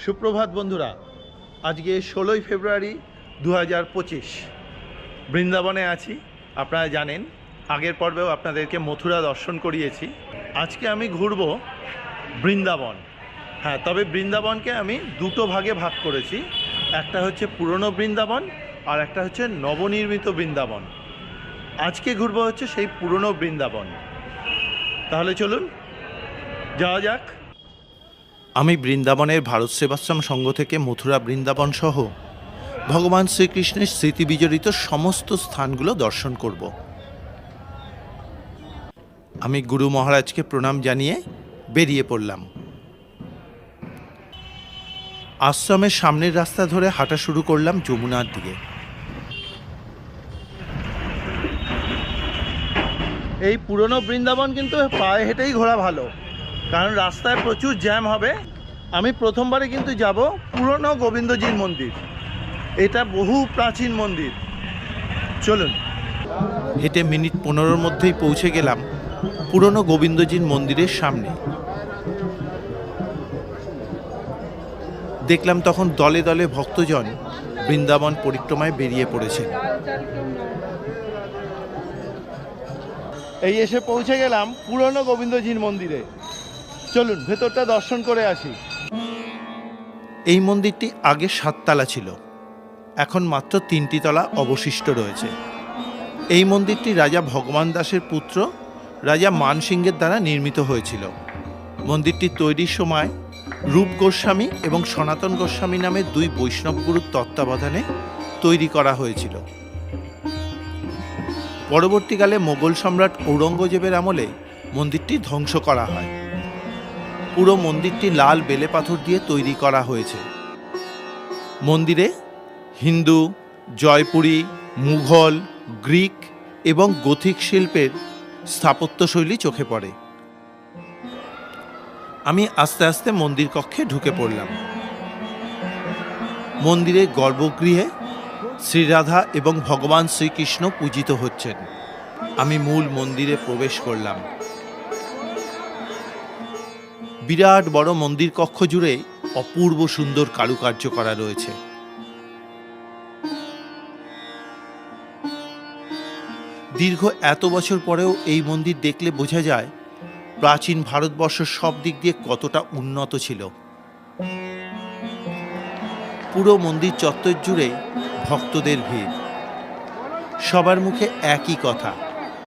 সুপ্রভাত বন্ধুরা, আজকে 16ই ফেব্রুয়ারি 2025। বৃন্দাবনে আছি। আপনারা জানেন আগের পর্বেও আপনাদেরকে মথুরা দর্শন করিয়েছি। আজকে আমি ঘুরব বৃন্দাবন। হ্যাঁ, তবে বৃন্দাবনকে আমি দুটো ভাগে ভাগ করেছি। একটা হচ্ছে পুরনো বৃন্দাবন আর একটা হচ্ছে নবনির্মিত বৃন্দাবন। আজকে ঘুরবো হচ্ছে সেই পুরনো বৃন্দাবন। তাহলে চলুন যাওয়া যাক। আমি বৃন্দাবনের ভারত সেবাশ্রম সংঘ থেকে মথুরা বৃন্দাবন সহ ভগবান শ্রীকৃষ্ণের স্মৃতি বিজড়িত সমস্ত স্থানগুলো দর্শন করব। আমি গুরু মহারাজকে প্রণাম জানিয়ে বেরিয়ে পড়লাম। আশ্রমের সামনের রাস্তা ধরে হাঁটা শুরু করলাম যমুনার দিকে। এই পুরনো বৃন্দাবন কিন্তু পায়ে হেঁটেই ঘোরা ভালো, কারণ রাস্তায় প্রচুর জ্যাম হবে। আমি প্রথমবারে কিন্তু যাব পুরনো গোবিন্দজির মন্দির। এটা বহু প্রাচীন মন্দির। চলুন। হেঁটে মিনিট 15-র মধ্যেই পৌঁছে গেলাম পুরনো গোবিন্দজির মন্দিরের সামনে। দেখলাম তখন দলে দলে ভক্তজন বৃন্দাবন পরিক্রমায় বেরিয়ে পড়েছেন। এই এসে পৌঁছে গেলাম পুরনো গোবিন্দজির মন্দিরে। চলুন ভেতরটা দর্শন করে আসি। এই মন্দিরটি আগে 7 তলা ছিল, এখন মাত্র 3টি তলা অবশিষ্ট রয়েছে। এই মন্দিরটি রাজা ভগবান দাসের পুত্র রাজা মানসিংহের দ্বারা নির্মিত হয়েছিল। মন্দিরটি তৈরির সময় রূপ গোস্বামী এবং সনাতন গোস্বামী নামে 2 বৈষ্ণব গুরুর তত্ত্বাবধানে তৈরি করা হয়েছিল। পরবর্তীকালে মোগল সম্রাট ঔরঙ্গজেবের আমলে মন্দিরটি ধ্বংস করা হয়। পুরো মন্দিরটি লাল বেলে পাথর দিয়ে তৈরি করা হয়েছে। মন্দিরে হিন্দু, জয়পুরি, মুঘল, গ্রিক এবং গোথিক শিল্পের স্থাপত্যশৈলী চোখে পড়ে। আমি আস্তে আস্তে মন্দির কক্ষে ঢুকে পড়লাম। মন্দিরের গর্ভগৃহে শ্রীরাধা এবং ভগবান শ্রীকৃষ্ণ পূজিত হচ্ছেন। আমি মূল মন্দিরে প্রবেশ করলাম। বিরাট বড় মন্দির কক্ষ জুড়ে অপূর্ব সুন্দর কারুকার্য করা রয়েছে। দীর্ঘ এত বছর পরেও এই মন্দির দেখলে বোঝা যায় প্রাচীন ভারতবর্ষ সব দিক দিয়ে কতটা উন্নত ছিল। পুরো মন্দির চত্বর জুড়ে ভক্তদের ভিড়। সবার মুখে একই কথা,